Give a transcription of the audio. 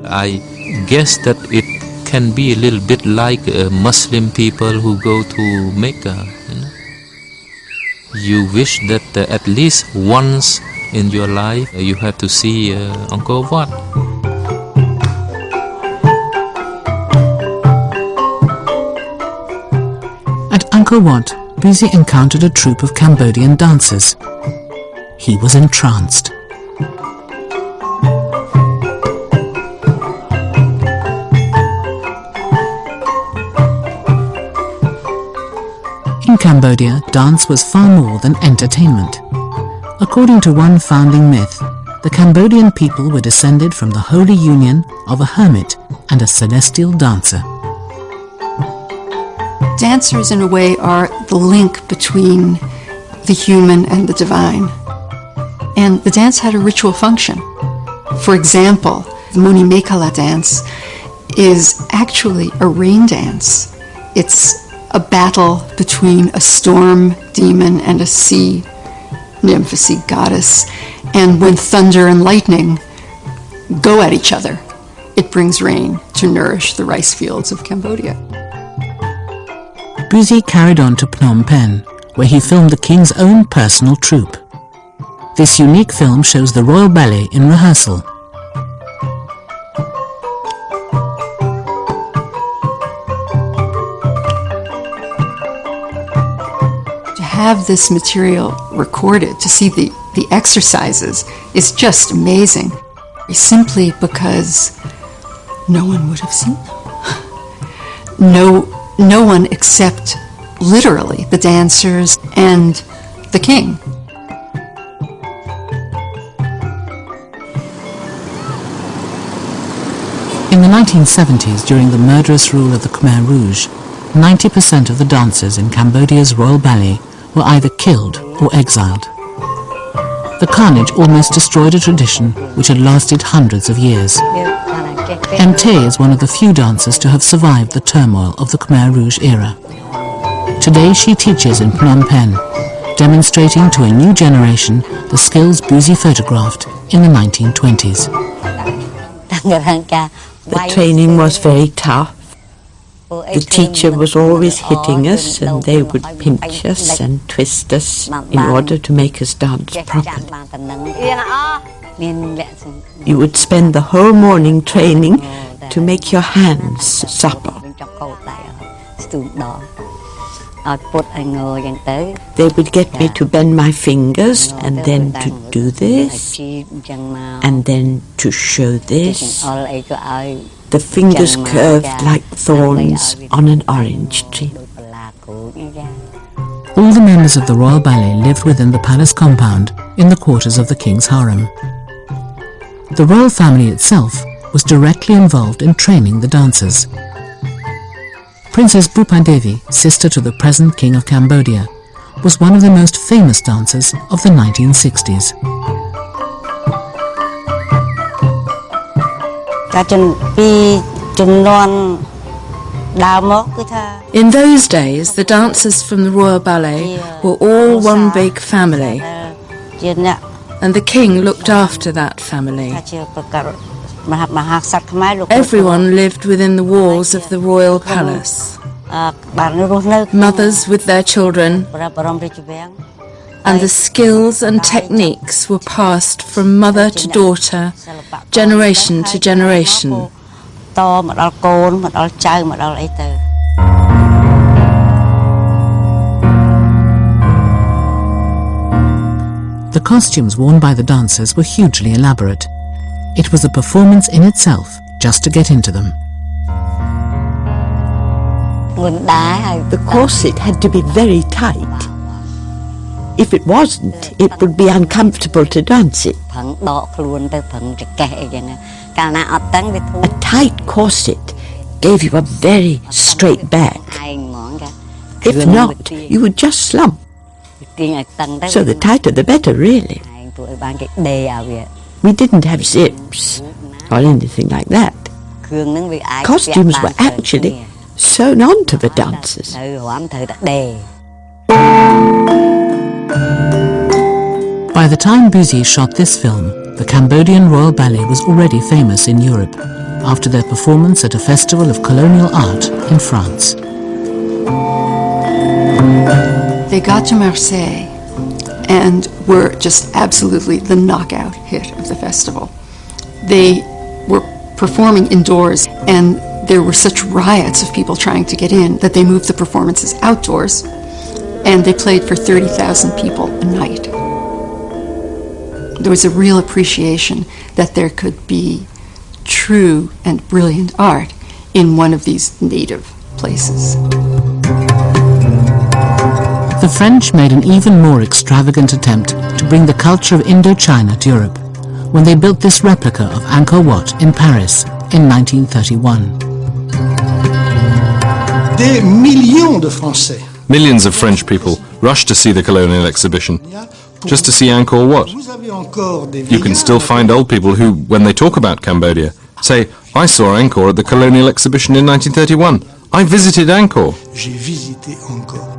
I guess that it can be a little bit like Muslim people who go to Mecca. You wish that at least once in your life you have to see Angkor Wat. At Angkor Wat, Bussy encountered a troupe of Cambodian dancers. He was entranced. In Cambodia, dance was far more than entertainment. According to one founding myth, the Cambodian people were descended from the holy union of a hermit and a celestial dancer. Dancers, in a way, are the link between the human and the divine. And the dance had a ritual function. For example, the Muni Mekhala dance is actually a rain dance. It's a battle between a storm demon and a sea nymph, a sea goddess. And when thunder and lightning go at each other, it brings rain to nourish the rice fields of Cambodia. Bussy carried on to Phnom Penh, where he filmed the king's own personal troupe. This unique film shows the royal ballet in rehearsal. To have this material recorded, to see the exercises, is just amazing. Simply because no one would have seen them. No one except, literally, the dancers and the king. In the 1970s, during the murderous rule of the Khmer Rouge, 90% of the dancers in Cambodia's royal ballet were either killed or exiled. The carnage almost destroyed a tradition which had lasted hundreds of years. EN&KH&FR is one of the few dancers to have survived the turmoil of the Khmer Rouge era. Today she teaches in Phnom Penh, demonstrating to a new generation the skills Bussy photographed in the 1920s. The training was very tough. The teacher was always hitting us, and they would pinch us and twist us in order to make us dance properly. You would spend the whole morning training to make your hands supple. They would get me to bend my fingers and then to do this and then to show this. The fingers curved like thorns on an orange tree. All the members of the royal ballet lived within the palace compound in the quarters of the king's harem. The royal family itself was directly involved in training the dancers. Princess Buppha Devi, sister to the present King of Cambodia, was one of the most famous dancers of the 1960s. In those days, the dancers from the Royal Ballet were all one big family, and the king looked after that family. Everyone lived within the walls of the royal palace. Mothers with their children, and the skills and techniques were passed from mother to daughter, generation to generation. The costumes worn by the dancers were hugely elaborate. It was a performance in itself just to get into them. The corset had to be very tight. If it wasn't, it would be uncomfortable to dance it. A tight corset gave you a very straight back. If not, you would just slump. So the tighter the better, really. We didn't have zips or anything like that. Costumes were actually sewn onto the dancers. By the time Bussy shot this film, the Cambodian Royal Ballet was already famous in Europe. after their performance at a festival of colonial art in France. They got to Marseille and were just absolutely the knockout hit of the festival. They were performing indoors, and there were such riots of people trying to get in that they moved the performances outdoors, and they played for 30,000 people a night. There was a real appreciation that there could be true and brilliant art in one of these native places. The French made an even more extravagant attempt to bring the culture of Indochina to Europe when they built this replica of Angkor Wat in Paris in 1931. Des millions de Français. Millions of French people rushed to see the colonial exhibition, just to see Angkor Wat. You can still find old people who, when they talk about Cambodia, say, "I saw Angkor at the colonial exhibition in 1931. I visited Angkor." J'ai visité Angkor.